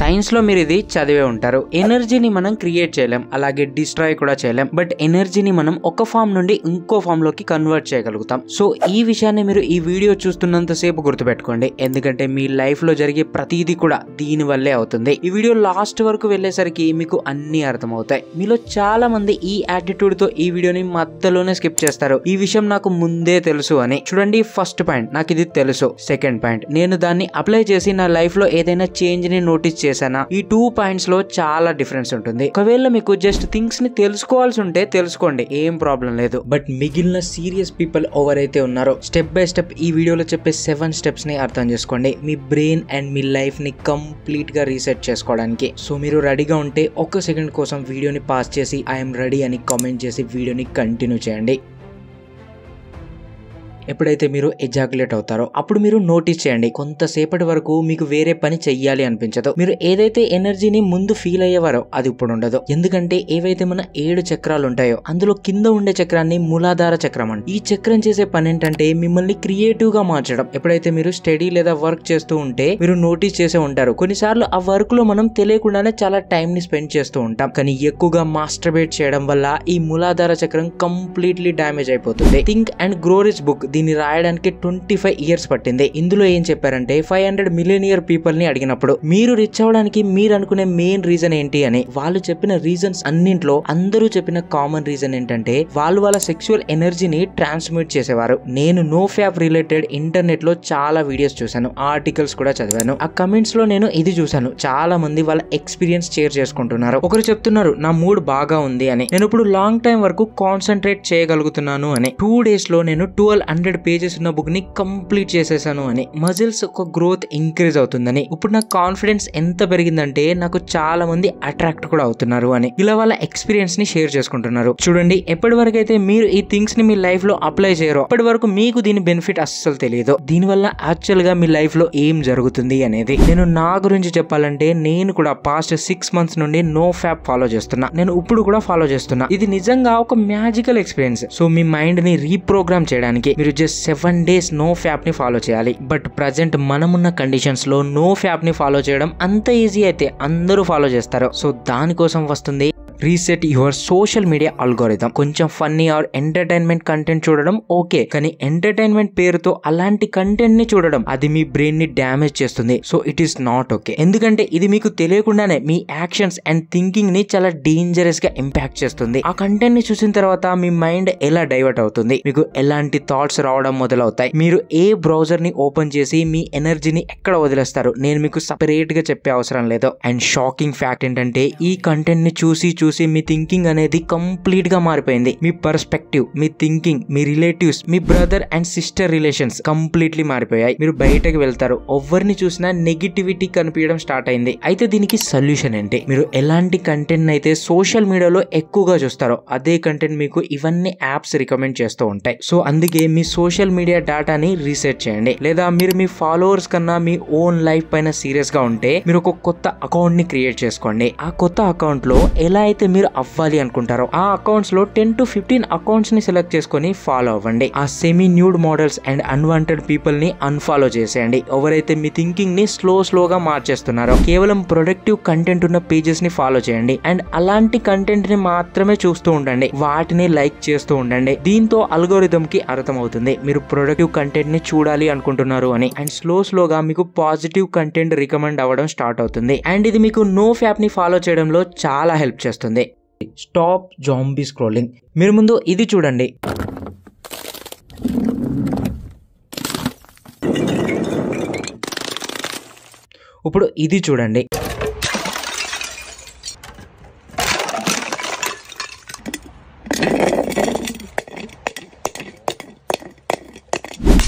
Science లో మీరు ఇది చదివే ఉంటారు. ఎనర్జీని మనం క్రియేట్ చేయలేం, అలాగే డిస్ట్రాయ్ కూడా చేయలేం. బట్ ఎనర్జీని మనం ఒక ఫామ్ నుండి ఇంకో ఫామ్ లోకి కన్వర్ట్ చేయగలుగుతాం. సో ఈ విషయాన్ని మీరు ఈ వీడియో చూస్తున్నంత సేపు గుర్తుపెట్టుకోండి, ఎందుకంటే మీ లైఫ్ లో జరిగే ప్రతిదీ కూడా దీని వల్లే అవుతుంది. ఈ వీడియో లాస్ట్ వరకు వెళ్ళేసరికి మీకు అన్ని అర్థమవుతాయి. మీలో చాలా మంది ఈ యాటిట్యూడ్ తో ఈ వీడియోని మధ్యలోనే స్కిప్ చేస్తారు. ఈ విషయం నాకు ముందే తెలుసు అని. చూడండి, ఫస్ట్ పాయింట్, నాకు ఇది తెలుసు. సెకండ్ పాయింట్, నేను దాన్ని అప్లై చేసి నా లైఫ్ లో ఏదైనా చేంజ్ ని నోటీస్ చేశానా. ఈ 2 పాయింట్స్ లో చాలా డిఫరెన్స్ ఉంటుంది. ఒకవేళ మీకు జస్ట్ థింగ్స్ ని తెలుసుకోవాల్సి ఉంటే తెలుసుకోండి, ఏం ప్రాబ్లం లేదు. బట్ మిగిలిన సీరియస్ పీపుల్ ఎవరైతే ఉన్నారో స్టెప్ బై స్టెప్ ఈ వీడియోలో చెప్పే 7 స్టెప్స్ ని అర్థం చేసుకోండి, మీ బ్రెయిన్ అండ్ మీ లైఫ్ ని కంప్లీట్ గా రీసెట్ చేసుకోవడానికి. సో మీరు రెడీగా ఉంటే 1 సెకండ్ కోసం వీడియోని పాస్ చేసి ఐఎమ్ రెడీ అని కామెంట్ చేసి వీడియోని కంటిన్యూ చేయండి. ఎప్పుడైతే మీరు ఎజాక్యులేట్ అవుతారో అప్పుడు మీరు నోటీస్ చేయండి, కొంతసేపటి వరకు మీకు వేరే పని చెయ్యాలి అనిపించదు. మీరు ఏదైతే ఎనర్జీని ముందు ఫీల్ అయ్యేవారో అది ఇప్పుడు ఉండదు. ఎందుకంటే ఏవైతే మన 7 చక్రాలు ఉంటాయో అందులో కింద ఉండే చక్రాన్ని మూలాధార చక్రం అండి. ఈ చక్రం చేసే పని ఏంటంటే మిమ్మల్ని క్రియేటివ్ గా మార్చడం. ఎప్పుడైతే మీరు స్టడీ లేదా వర్క్ చేస్తూ ఉంటే మీరు నోటీస్ చేసే ఉంటారు, కొన్నిసార్లు ఆ వర్క్ లో మనం తెలియకుండానే చాలా టైం ని స్పెండ్ చేస్తూ ఉంటాం. కానీ ఎక్కువగా మాస్టర్బేట్ చేయడం వల్ల ఈ మూలాధార చక్రం కంప్లీట్లీ డ్యామేజ్ అయిపోతుంది. Think and grow rich book దీన్ని రాయడానికి 25 ఇయర్స్ పట్టింది. ఇందులో ఏం చెప్పారంటే 500 మిలియనియర్ పీపుల్ ని అడిగినప్పుడు మీరు రిచ్ అవడానికి మీరు అనుకునే మెయిన్ రీజన్ ఏంటి అని, వాళ్ళు చెప్పిన రీజన్స్ అన్నింట్లో అందరూ చెప్పిన కామన్ రీజన్ ఏంటంటే వాళ్ళు వాళ్ళ సెక్సువల్ ఎనర్జీని ట్రాన్స్మిట్ చేసేవారు. నేను నో ఫ్యాప్ రిలేటెడ్ ఇంటర్నెట్ లో చాలా వీడియోస్ చూసాను, ఆర్టికల్స్ కూడా చదివాను. ఆ కమెంట్స్ లో నేను ఇది చూసాను, చాలా మంది వాళ్ళ ఎక్స్పీరియన్స్ షేర్ చేసుకుంటున్నారు. ఒకరు చెప్తున్నారు నా మూడ్ బాగా ఉంది అని, నేను ఇప్పుడు లాంగ్ టైం వరకు కాన్సన్ట్రేట్ చేయగలుగుతున్నాను అని, 2 days లో నేను 1200 పేజెస్ ఉన్న బుక్ ని కంప్లీట్ చేసేసాను అని, మజిల్స్ ఒక గ్రోత్ ఇంక్రీజ్ అవుతుందని, ఇప్పుడు నా కాన్ఫిడెన్స్ ఎంత పెరిగిందంటే నాకు చాలా మంది అట్రాక్ట్ కూడా అవుతున్నారు అని, ఇలా వాళ్ళ ఎక్స్పీరియన్స్ ని షేర్ చేసుకుంటున్నారు. చూడండి, ఎప్పటి వరకు అయితే మీరు ఈ థింగ్స్ ని మీ లైఫ్ లో అప్లై చేయరో అప్పటి వరకు మీకు దీని బెనిఫిట్ అస్సలు తెలియదు. దీనివల్ల యాక్చువల్ గా మీ లైఫ్ లో ఏం జరుగుతుంది అనేది. నేను నా గురించి చెప్పాలంటే నేను కూడా పాస్ట్ 6 months నుండి నో ఫ్యాప్ ఫాలో చేస్తున్నా. నేను ఇప్పుడు కూడా ఫాలో చేస్తున్నా. ఇది నిజంగా ఒక మ్యాజికల్ ఎక్స్పీరియన్స్. సో మీ మైండ్ ని రీప్రోగ్రామ్ చేయడానికి మీరు జస్ట్ 7 days నో ఫ్యాప్ ని ఫాలో చేయాలి. బట్ ప్రజెంట్ మనమున్న కండిషన్స్ లో నో ఫ్యాప్ ని ఫాలో చేయడం అంత ఈజీ అయితే అందరూ ఫాలో చేస్తారు. సో దానికోసం వస్తుంది reset your social media algorithm. కొంచెం ఫన్నీ ఆర్ ఎంటర్టైన్మెంట్ కంటెంట్ చూడడం ఓకే, కానీ ఎంటర్టైన్మెంట్ పేరుతో అలాంటి కంటెంట్ ని చూడడం అది మీ బ్రెయిన్ ని డ్యామేజ్ చేస్తుంది. So it is not okay, ఎందుకంటే ఇది మీకు తెలియకుండానే మీ యాక్షన్స్ అండ్ థింకింగ్ ని చాలా డేంజరస్ గా ఇంపాక్ట్ చేస్తుంది. ఆ కంటెంట్ ని చూసిన తర్వాత మీ మైండ్ ఎలా డైవర్ట్ అవుతుంది, మీకు ఎలాంటి థాట్స్ రావడం మొదలవుతాయి, మీరు ఏ బ్రౌజర్ ని ఓపెన్ చేసి మీ ఎనర్జీని ఎక్కడ వదిలేస్తారు నేను మీకు సపరేట్ గా చెప్పే అవసరం లేదు. అండ్ షాకింగ్ ఫ్యాక్ట్ ఏంటంటే ఈ కంటెంట్ ని చూసి మీ థింకింగ్ అనేది కంప్లీట్ గా మారిపోయింది. మీ పర్స్పెక్టివ్, మీ థింకింగ్, మీ రిలేటివ్స్, మీ brother and sister relations completely మారిపోయాయి. మీరు బయటకు వెళ్తారు, ఎవరిని చూసినా నెగిటివిటీ కనిపించడం స్టార్ట్ అయింది. అయితే దీనికి సొల్యూషన్ ఏంటి? మీరు ఎలాంటి కంటెంట్ అయితే సోషల్ మీడియాలో ఎక్కువగా చూస్తారో అదే కంటెంట్ మీకు ఇవన్నీ యాప్స్ రికమెండ్ చేస్తూ ఉంటాయి. సో అందుకే మీ సోషల్ మీడియా డేటాని రీసెట్ చేయండి. లేదా మీరు మీ ఫాలోవర్స్ కన్నా మీ ఓన్ లైఫ్ పైన సీరియస్ గా ఉంటే మీరు ఒక కొత్త అకౌంట్ ని క్రియేట్ చేసుకోండి. ఆ కొత్త అకౌంట్ లో ఎలా అయితే మీరు అవ్వాలి అనుకుంటారో ఆ అకౌంట్స్ లో 10 to 15 అకౌంట్స్ ని సెలెక్ట్ చేసుకొని ఫాలో అవ్వండి. ఆ semi nude models and unwanted people ని అన్ఫాలో చేసేయండి. ఎవరైతే మీ థింకింగ్ ని స్లోగా మార్చేస్తున్నారో కేవలం ప్రొడక్టివ్ కంటెంట్ ఉన్న పేజెస్ ని ఫాలో చేయండి. అండ్ అలాంటి కంటెంట్ ని మాత్రమే చూస్తూ ఉండండి, వాటిని లైక్ చేస్తూ ఉండండి. దీంతో అల్గోరిథం కి అర్థమవుతుంది మీరు ప్రొడక్టివ్ కంటెంట్ ని చూడాలి అనుకుంటున్నారు అని. అండ్ స్లోగా మీకు పాజిటివ్ కంటెంట్ రికమెండ్ అవ్వడం స్టార్ట్ అవుతుంది. అండ్ ఇది మీకు నో ఫ్యాప్ ని ఫాలో చేయడంలో చాలా హెల్ప్ చేస్తుంది. Stop zombie scrolling. మీరు ముందు ఇది చూడండి, ఇప్పుడు ఇది చూడండి.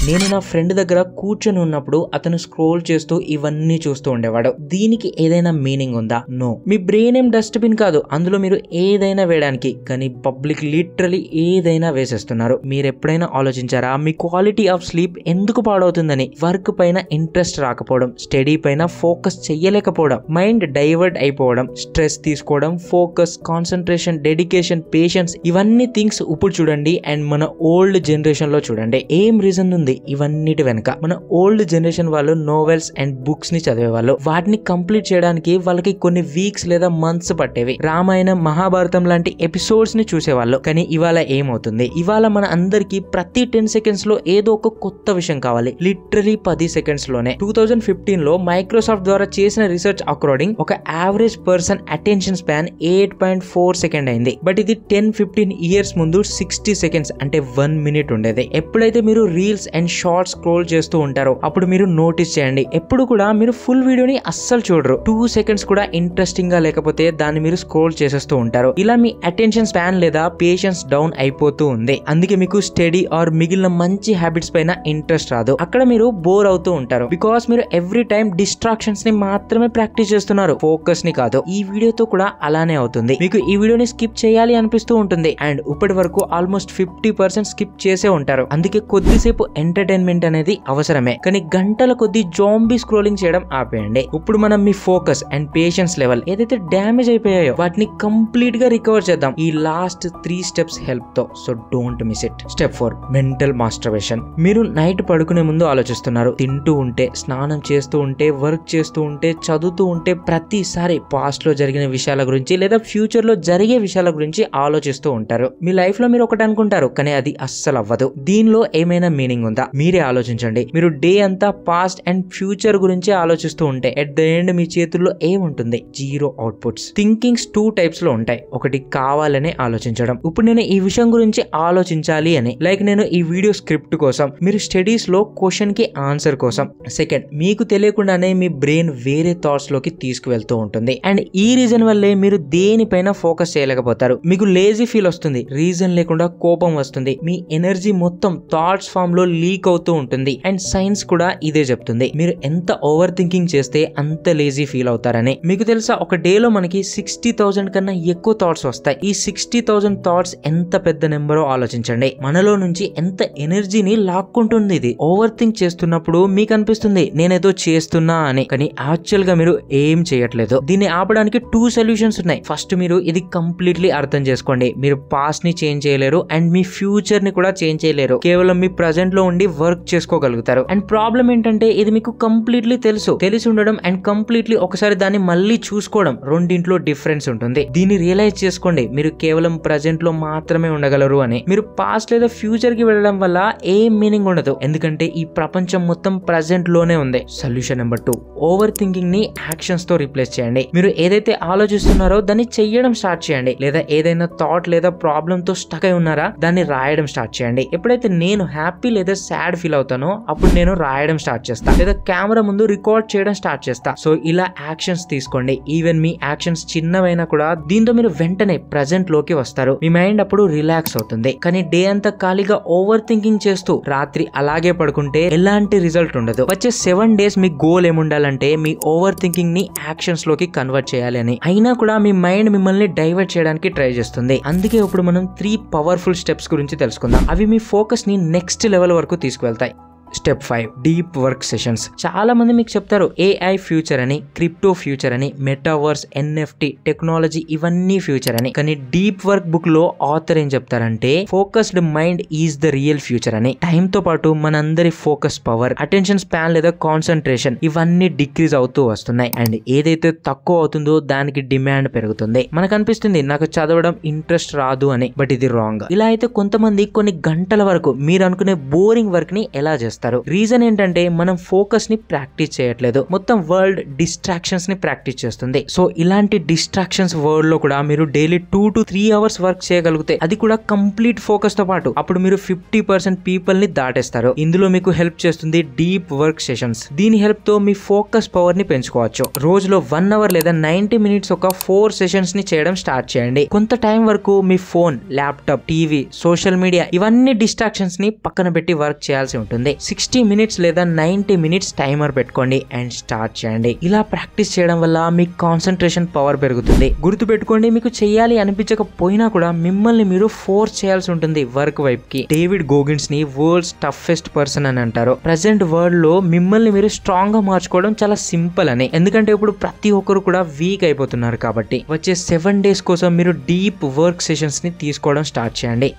నేను నా ఫ్రెండ్ దగ్గర కూర్చొని ఉన్నప్పుడు అతను స్క్రోల్ చేస్తూ ఇవన్నీ చూస్తూ ఉండేవాడు. దీనికి ఏదైనా మీనింగ్ ఉందా? నో. మీ బ్రెయిన్ ఏం డస్ట్బిన్ కాదు, అందులో మీరు ఏదైనా వేయడానికి. కానీ పబ్లిక్ లిటరలీ ఏదైనా వేసేస్తున్నారు. మీరు ఎప్పుడైనా ఆలోచించారా మీ క్వాలిటీ ఆఫ్ స్లీప్ ఎందుకు పాడవుతుందని? వర్క్ పైన ఇంట్రెస్ట్ రాకపోవడం, స్టడీ పైన ఫోకస్ చెయ్యలేకపోవడం, మైండ్ డైవర్ట్ అయిపోవడం, స్ట్రెస్ తీసుకోవడం, ఫోకస్, కాన్సన్ట్రేషన్, డెడికేషన్, పేషెన్స్, ఇవన్నీ థింగ్స్ ఇప్పుడు చూడండి అండ్ మన ఓల్డ్ జనరేషన్ లో చూడండి. ఏం రీజన్ ఉంది? ఇవన్నిటి వెనక మన ఓల్డ్ జనరేషన్ వాళ్ళు నోవెల్స్ అండ్ బుక్స్ ని చదివేవాళ్ళు. వాటిని కంప్లీట్ చేయడానికి వాళ్ళకి కొన్ని వీక్స్ లేదా మంత్స్ పట్టేవి. రామాయణం, మహాభారతం లాంటి ఎపిసోడ్స్ ని చూసేవాళ్ళు. కానీ ఇవాళ ఏమవుతుంది? ఇవాళ మన అందరికి ప్రతి 10 seconds లో ఏదో ఒక కొత్త విషయం కావాలి. లిటరలీ 10 seconds లోనే. 2015 లో మైక్రోసాఫ్ట్ ద్వారా చేసిన రీసెర్చ్ అకార్డింగ్ ఒక average person attention span 8.4 second అయింది. బట్ ఇది 10-15 years ముందు 60 seconds అంటే 1 minute ఉండేది. ఎప్పుడైతే మీరు రీల్స్ అండ్ షార్ట్స్ స్క్రోల్ చేస్తూ ఉంటారో అప్పుడు మీరు నోటీస్ చేయండి, ఎప్పుడు కూడా మీరు ఫుల్ వీడియోని అస్సలు చూడరు. 2 seconds కూడా ఇంట్రెస్టింగ్ గా లేకపోతే దాన్ని మీరు స్క్రోల్ చేసేస్తూ ఉంటారు. ఇలా మీ అటెన్షన్ స్పాన్ లేదా పేషెన్స్ డౌన్ అయిపోతూ ఉంది. అందుకే మీకు స్టడీ ఆర్ మిగిలిన మంచి హ్యాబిట్స్ పైన ఇంట్రెస్ట్ రాదు. అక్కడ మీరు బోర్ అవుతూ ఉంటారు. బికాస్ మీరు ఎవ్రీ టైం డిస్ట్రాక్షన్స్ ని మాత్రమే ప్రాక్టీస్ చేస్తున్నారు, ఫోకస్ ని కాదు. ఈ వీడియోతో కూడా అలానే అవుతుంది. మీకు ఈ వీడియోని స్కిప్ చేయాలి అనిపిస్తూ ఉంటుంది అండ్ ఇప్పటి వరకు ఆల్మోస్ట్ 50% స్కిప్ చేసే ఉంటారు. అందుకే కొద్దిసేపు ఎంటర్టైన్మెంట్ అనేది అవసరమే, కానీ గంటల కొద్ది జాంబీ స్క్రోలింగ్ చేయడం ఆపేయండి. ఇప్పుడు మనం మీ ఫోకస్ అండ్ పేషెన్స్ లెవెల్ ఏదైతే డ్యామేజ్ అయిపోయాయో వాటిని కంప్లీట్ గా రికవర్ చేద్దాం ఈ లాస్ట్ 3 steps హెల్ప్ తో. So don't miss it. Step 4 mental masturbation. మీరు నైట్ పడుకునే ముందు ఆలోచిస్తున్నారు. తింటూ ఉంటే, స్నానం చేస్తూ ఉంటే, వర్క్ చేస్తూ ఉంటే, చదువుతూ ఉంటే ప్రతిసారి పాస్ట్ లో జరిగిన విషయాల గురించి లేదా ఫ్యూచర్ లో జరిగే విషయాల గురించి ఆలోచిస్తూ ఉంటారు. మీ లైఫ్ లో మీరు ఒకటి అనుకుంటారు కానీ అది అస్సలు అవ్వదు. దీనిలో ఏమైనా మీనింగ్ ఉందా? మీరే ఆలోచించండి. మీరు డే అంతా పాస్ట్ అండ్ ఫ్యూచర్ గురించి ఆలోచిస్తూ ఉంటే ఎట్ ద ఎండ్ మీ చేతుల్లో ఏముంటుంది? Zero outputs. థింకింగ్స్ 2 types లో ఉంటాయి. ఒకటి కావాలనే ఆలోచించడం, ఇప్పుడు నేను ఈ విషయం గురించి ఆలోచించాలి అని, లైక్ నేను ఈ వీడియో స్క్రిప్ట్ కోసం, మీరు స్టడీస్ లో క్వశ్చన్ కి ఆన్సర్ కోసం. సెకండ్, మీకు తెలియకుండానే మీ బ్రెయిన్ వేరే థాట్స్ లోకి తీసుకువెళ్తూ ఉంటుంది అండ్ ఈ రీజన్ వల్లే మీరు దేనిపైన ఫోకస్ చేయలేకపోతారు. మీకు లేజీ ఫీల్ వస్తుంది, రీజన్ లేకుండా కోపం వస్తుంది, మీ ఎనర్జీ మొత్తం థాట్స్ ఫామ్ లో లీక్ అవుతూ ఉంటుంది అండ్ సైన్స్ కూడా ఇదే చెప్తుంది. మీరు ఎంత ఓవర్ థింకింగ్ చేస్తే అంత లేజీ ఫీల్ అవుతారని. మీకు తెలుసా, ఒక డే లో మనకి 60,000 కన్నా ఎక్కువ థాట్స్ వస్తాయి. ఈ 60,000 థాట్స్ ఎంత పెద్ద నెంబరో ఆలోచించండి. మనలో నుంచి ఎంత ఎనర్జీని లాక్కుంటుంది ఇది. ఓవర్ థింక్ చేస్తున్నప్పుడు మీకు అనిపిస్తుంది నేనేదో చేస్తున్నా అని, కానీ యాక్చువల్ గా మీరు ఏం చేయట్లేదు. దీన్ని ఆపడానికి 2 solutions ఉన్నాయి. ఫస్ట్, మీరు ఇది కంప్లీట్లీ అర్థం చేసుకోండి. మీరు పాస్ట్ ని చేంజ్ చేయలేరు అండ్ మీ ఫ్యూచర్ ని కూడా చేంజ్ చేయలేరు. కేవలం మీ ప్రజెంట్ లో ఉండి వర్క్ చేసుకోగలుగుతారు. అండ్ ప్రాబ్లం ఏంటంటే ఇది మీకు కంప్లీట్లీ తెలిసి ఉండడం అండ్ కంప్లీట్లీ ఒకసారి దాన్ని మళ్ళీ చూసుకోవడం, రెండింట్లో డిఫరెన్స్ ఉంటుంది. దీన్ని రియలైజ్ చేసుకోండి. మీరు కేవలం ప్రజెంట్ లో మాత్రమే ఉండగలరు అని. మీరు పాస్ట్ లేదా ఫ్యూచర్ కి వెళ్ళడం వల్ల ఏం మీనింగ్ ఉండదు, ఎందుకంటే ఈ ప్రపంచం మొత్తం ప్రజెంట్ లోనే ఉంది. సొల్యూషన్ నెంబర్ 2, ఓవర్ థింకింగ్ ని యాక్షన్స్ తో రీప్లేస్ చేయండి. మీరు ఏదైతే ఆలోచిస్తున్నారో దాన్ని చెయ్యడం స్టార్ట్ చేయండి. లేదా ఏదైనా థాట్ లేదా ప్రాబ్లమ్ తో స్టక్ అయి ఉన్నారా, దాన్ని రాయడం స్టార్ట్ చేయండి. ఎప్పుడైతే నేను హ్యాపీ లేదా సాడ్ ఫీల్ అవుతానో అప్పుడు నేను రాయడం స్టార్ట్ చేస్తా, లేదా కెమెరా ముందు రికార్డ్ చేయడం స్టార్ట్ చేస్తా. సో ఇలా యాక్షన్స్ తీసుకోండి. ఈవెన్ మీ యాక్షన్స్ చిన్నవైనా కూడా దీంతో మీరు వెంటనే ప్రజెంట్ లోకి వస్తారు. మీ మైండ్ అప్పుడు రిలాక్స్ అవుతుంది. కానీ డే అంతా ఖాళీగా ఓవర్ థింకింగ్ చేస్తూ రాత్రి అలాగే పడుకుంటే ఎలాంటి రిజల్ట్ ఉండదు. వచ్చే 7 days మీ గోల్ ఏముండాలంటే మీ ఓవర్ థింకింగ్ ని యాక్షన్స్ లోకి కన్వర్ట్ చేయాలి అని. అయినా కూడా మీ మైండ్ మిమ్మల్ని డైవర్ట్ చేయడానికి ట్రై చేస్తుంది. అందుకే ఇప్పుడు మనం 3 పవర్ఫుల్ స్టెప్స్ గురించి తెలుసుకుందాం. అవి మీ ఫోకస్ ని నెక్స్ట్ లెవెల్ వరకు తీసుకువెళ్తాయి. Step 5, deep work sessions. చాలా మంది మీకు చెప్తారు AI ఫ్యూచర్ అని, క్రిప్టో ఫ్యూచర్ అని, మెటావర్స్, NFT, టెక్నాలజీ ఇవన్నీ ఫ్యూచర్ అని. కానీ డీప్ వర్క్ బుక్ లో ఆథర్ ఏం చెప్తారంటే focused mind is the real future అని. టైం తో పాటు మనందరి ఫోకస్ పవర్, అటెన్షన్ స్పాన్ లేదా కాన్సన్ట్రేషన్ ఇవన్నీ డిక్రీజ్ అవుతూ వస్తున్నాయి అండ్ ఏదైతే తక్కువ అవుతుందో దానికి డిమాండ్ పెరుగుతుంది. మనకు అనిపిస్తుంది నాకు చదవడం ఇంట్రెస్ట్ రాదు అని, బట్ ఇది రాంగ్. ఇలా అయితే కొంతమంది కొన్ని గంటల వరకు మీరు అనుకునే బోరింగ్ వర్క్ ని ఎలా చేస్తారు? రీజన్ ఏంటంటే మనం ఫోకస్ ని ప్రాక్టీస్ చేయట్లేదు. మొత్తం వరల్డ్ డిస్ట్రాక్షన్స్ ని ప్రాక్టీస్ చేస్తుంది. సో ఇలాంటి డిస్ట్రాక్షన్స్ వరల్డ్ లో కూడా మీరు డైలీ 2 to 3 hours వర్క్ చేయగలిగితే, అది కూడా కంప్లీట్ ఫోకస్ తో పాటు, అప్పుడు మీరు 50% పీపుల్ ని దాటేస్తారు. ఇందులో మీకు హెల్ప్ చేస్తుంది డీప్ వర్క్ సెషన్స్. దీని హెల్ప్ తో మీ ఫోకస్ పవర్ ని పెంచుకోవచ్చు. రోజులో 1 hour లేదా 90 minutes ఒక 4 sessions ని చేయడం స్టార్ట్ చేయండి. కొంత టైం వరకు మీ phone, laptop, TV, social media ఇవన్నీ డిస్ట్రాక్షన్స్ ని పక్కన పెట్టి వర్క్ చేయాల్సి ఉంటుంది. 60 minutes లేదా 90 minutes టైమర్ పెట్టుకోండి అండ్ స్టార్ట్ చేయండి. ఇలా ప్రాక్టీస్ చేయడం వల్ల మీ కాన్సన్ట్రేషన్ పవర్ పెరుగుతుంది. గుర్తు పెట్టుకోండి, మీకు చేయాలి అనిపించకపోయినా కూడా మిమ్మల్ని మీరు ఫోర్స్ చేయాల్సి ఉంటుంది వర్క్ వైపు కి. డేవిడ్ గోగిన్స్ ని వరల్డ్స్ టఫెస్ట్ పర్సన్ అని అంటారు. ప్రెసెంట్ వరల్డ్ లో మిమ్మల్ని మీరు స్ట్రాంగ్ గా మార్చుకోవడం చాలా సింపుల్ అని, ఎందుకంటే ఇప్పుడు ప్రతి ఒక్కరు కూడా వీక్ అయిపోతున్నారు కాబట్టి. వచ్చే 7 days కోసం మీరు డీప్ వర్క్ సెషన్స్ ని తీసుకోవడం స్టార్ట్ చేయండి.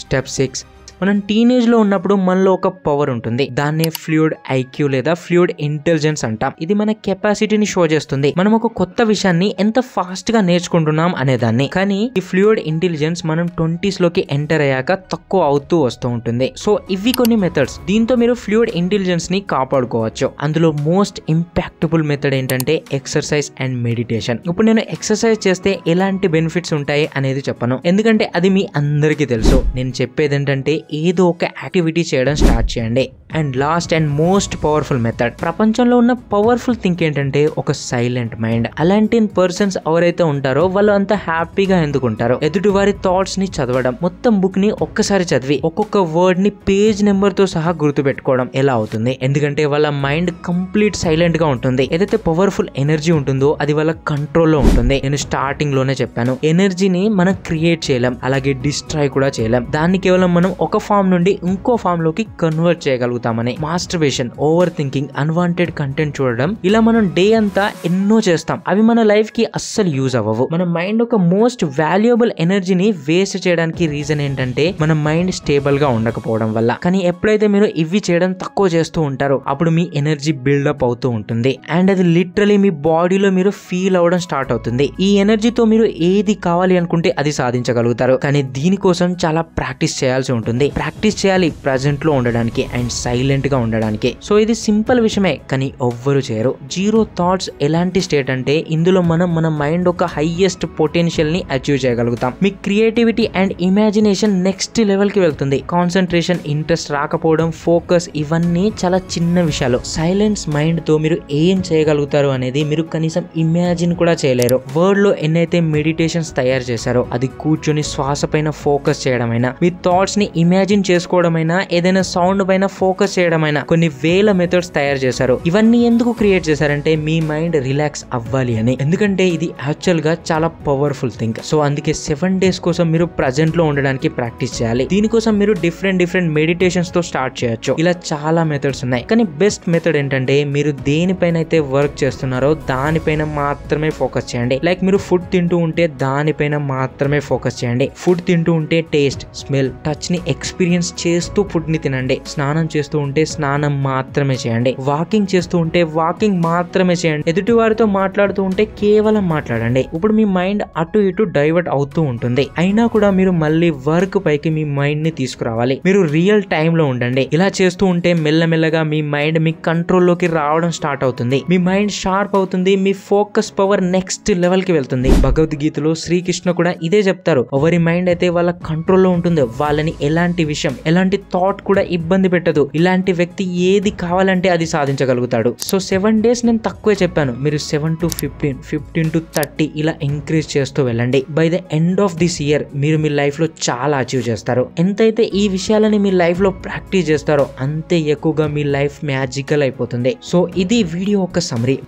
స్టెప్ 6, మనం టీనేజ్ లో ఉన్నప్పుడు మనలో ఒక పవర్ ఉంటుంది, దాన్నే ఫ్లూయిడ్ ఐక్యూ లేదా ఫ్లూయిడ్ ఇంటెలిజెన్స్ అంటాం. ఇది మన కెపాసిటీని షో చేస్తుంది, మనం ఒక కొత్త విషయాన్ని ఎంత ఫాస్ట్ గా నేర్చుకుంటున్నాం అనేదాన్ని. కానీ ఈ ఫ్లూయిడ్ ఇంటెలిజెన్స్ మనం 20s లోకి ఎంటర్ అయ్యాక తక్కువ అవుతూ వస్తూ ఉంటుంది. సో ఇవి కొన్ని మెథడ్స్, దీంతో మీరు ఫ్లూయిడ్ ఇంటెలిజెన్స్ ని కాపాడుకోవచ్చు. అందులో మోస్ట్ ఇంపాక్టబుల్ మెథడ్ ఏంటంటే ఎక్సర్సైజ్ అండ్ మెడిటేషన్. ఇప్పుడు నేను ఎక్సర్సైజ్ చేస్తే ఎలాంటి బెనిఫిట్స్ ఉంటాయి అనేది చెప్పను, ఎందుకంటే అది మీ అందరికీ తెలుసు. నేను చెప్పేది ఏంటంటే ఏదో ఒక యాక్టివిటీ చేయడం స్టార్ట్ చేయండి. And last and most powerful method, ప్రపంచంలో ఉన్న పవర్ఫుల్ థింక్ ఏంటంటే ఒక సైలెంట్ మైండ్. అలాంటి పర్సన్స్ ఎవరైతే ఉంటారో వాళ్ళు అంత హ్యాపీగా ఎందుకుంటారో, ఎదుటి వారి థాట్స్ ని చదవడం, మొత్తం బుక్ ని ఒక్కసారి చదివి ఒక్కొక్క వర్డ్ ని పేజ్ నెంబర్ తో సహా గుర్తు పెట్టుకోవడం ఎలా అవుతుంది? ఎందుకంటే వాళ్ళ మైండ్ కంప్లీట్ సైలెంట్ గా ఉంటుంది. ఏదైతే పవర్ఫుల్ ఎనర్జీ ఉంటుందో అది వాళ్ళ కంట్రోల్లో ఉంటుంది. నేను స్టార్టింగ్ లోనే చెప్పాను, ఎనర్జీని మనం క్రియేట్ చేయలేం, అలాగే డిస్ట్రాయ్ కూడా చేయలేం. దాన్ని కేవలం మనం ఒక ఫామ్ నుండి ఇంకో ఫామ్ లోకి కన్వర్ట్ చేయగలుగుతామని. Masturbation, over thinking, unwanted content చూడడం, ఇలా మనం డే అంతా ఎన్నో చేస్తాం. అవి మన లైఫ్ కి అస్సలు యూజ్ అవ్వవు. మన మైండ్ ఒక మోస్ట్ వాల్యుయబుల్ ఎనర్జీని వేస్ట్ చేయడానికి రీజన్ ఏంటంటే మన మైండ్ స్టేబుల్ గా ఉండకపోవడం వల్ల. కానీ ఎప్పుడైతే మీరు ఇవి చేయడం తక్కువ చేస్తూ ఉంటారో అప్పుడు మీ ఎనర్జీ బిల్డప్ అవుతూ ఉంటుంది. అండ్ అది లిటరలీ మీ బాడీలో మీరు ఫీల్ అవ్వడం స్టార్ట్ అవుతుంది. ఈ ఎనర్జీతో మీరు ఏది కావాలి అనుకుంటే అది సాధించగలుగుతారు. కానీ దీనికోసం చాలా ప్రాక్టీస్ చేయాల్సి ఉంటుంది. ప్రాక్టీస్ చేయాలి ప్రెజెంట్ లో ఉండడానికి అండ్ సైలెంట్ గా ఉండడానికి. సో ఇది సింపుల్ విషయమే, కానీ ఎవ్వరు చేయరు. జీరో థాట్స్ ఎలాంటి స్టేట్ అంటే ఇందులో మనం మన మైండ్ ఒక హైయెస్ట్ పొటెన్షియల్ ని అచీవ్ చేయగలుగుతాం. మీ creativity and imagination next level కి వెళ్తుంది. కాన్సన్ట్రేషన్, ఇంట్రెస్ట్ రాకపోవడం, ఫోకస్, ఇవన్నీ చాలా చిన్న విషయాలు. సైలెన్స్ మైండ్ తో మీరు ఏం చేయగలుగుతారు అనేది మీరు కనీసం ఇమాజిన్ కూడా చేయలేరు. వరల్డ్ లో ఎన్నైతే మెడిటేషన్స్ తయారు చేశారో, అది కూర్చొని శ్వాస పైన ఫోకస్ చేయడమైనా, మీ థాట్స్ ని ఇమాజిన్ చేసుకోవడమైనా, ఏదైనా సౌండ్ పైన ఫోకస్ చేయడమైనా, కొన్ని వేల మెథడ్స్ తయారు చేశారు. ఇవన్నీ ఎందుకు క్రియేట్ చేశారంటే మీ మైండ్ రిలాక్స్ అవ్వాలి అని. ఎందుకంటే ఇది యాక్చువల్ గా చాలా పవర్ఫుల్ థింగ్. సో అందుకే 7 days కోసం మీరు ప్రెజెంట్ లో ఉండడానికి ప్రాక్టీస్ చేయాలి. దీనికోసం మీరు డిఫరెంట్ మెడిటేషన్స్ తో స్టార్ట్ చేయొచ్చు. ఇలా చాలా మెథడ్స్ ఉన్నాయి, కానీ బెస్ట్ మెథడ్ ఏంటంటే మీరు దేనిపైన అయితే వర్క్ చేస్తున్నారో దానిపైన మాత్రమే ఫోకస్ చేయండి. లైక్ మీరు ఫుడ్ తింటూ ఉంటే దానిపైన మాత్రమే ఫోకస్ చేయండి. ఫుడ్ తింటూ ఉంటే టేస్ట్, స్మెల్, టచ్ ని ఎక్స్పీరియన్స్ చేస్తూ ఫుడ్ ని తినండి. స్నానం చేస్తూ ఉంటే స్నానం మాత్రమే చేయండి. వాకింగ్ చేస్తూ ఉంటే వాకింగ్ మాత్రమే చేయండి. ఎదుటి వారితో మాట్లాడుతూ ఉంటే కేవలం మాట్లాడండి. ఇప్పుడు మీ మైండ్ అటు ఇటు డైవర్ట్ అవుతూ ఉంటుంది, అయినా కూడా మీరు మళ్ళీ వర్క్ పైకి మీ మైండ్ ని తీసుకురావాలి. మీరు రియల్ టైమ్ లో ఉండండి. ఇలా చేస్తూ ఉంటే మెల్లమెల్లగా మీ మైండ్ మీ కంట్రోల్ లోకి రావడం స్టార్ట్ అవుతుంది. మీ మైండ్ షార్ప్ అవుతుంది. మీ ఫోకస్ పవర్ నెక్స్ట్ లెవెల్ కి వెళ్తుంది. భగవద్గీతలో శ్రీకృష్ణ కూడా ఇదే చెప్తారు. ఎవరి మైండ్ అయితే వాళ్ళ కంట్రోల్లో ఉంటుందో వాళ్ళని ఎలాంటి విషయం, ఎలాంటి థాట్ కూడా ఇబ్బంది పెట్టదు. ఇలాంటి వ్యక్తి ఏది కావాలంటే అది సాధించగలుగుతాడు. సో 7 days నేను తక్కువే చెప్పాను. మీరు 7 to 15, 15 to 30 ఇలా ఇంక్రీజ్ చేస్తూ వెళ్ళండి. By the end of this year మీరు మీ లైఫ్ లో చాలా అచీవ్ చేస్తారు. ఎంతైతే ఈ విషయాలని మీ లైఫ్ లో ప్రాక్టీస్ చేస్తారో అంతే ఎక్కువగా మీ లైఫ్ మ్యాజికల్ అయిపోతుంది. సో ఇది వీడియో ఒక సమ్మరీ.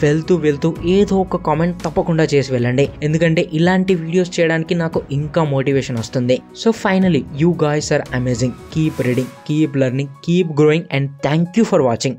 వెళ్తూ ఏదో ఒక కామెంట్ తప్పకుండా చేసి వెళ్ళండి, ఎందుకంటే ఇలాంటి వీడియోస్ చేయడానికి నాకు ఇంకా మోటివేషన్ వస్తుంది. So finally you guys are amazing. Keep reading, keep learning, keep growing and thank you for watching.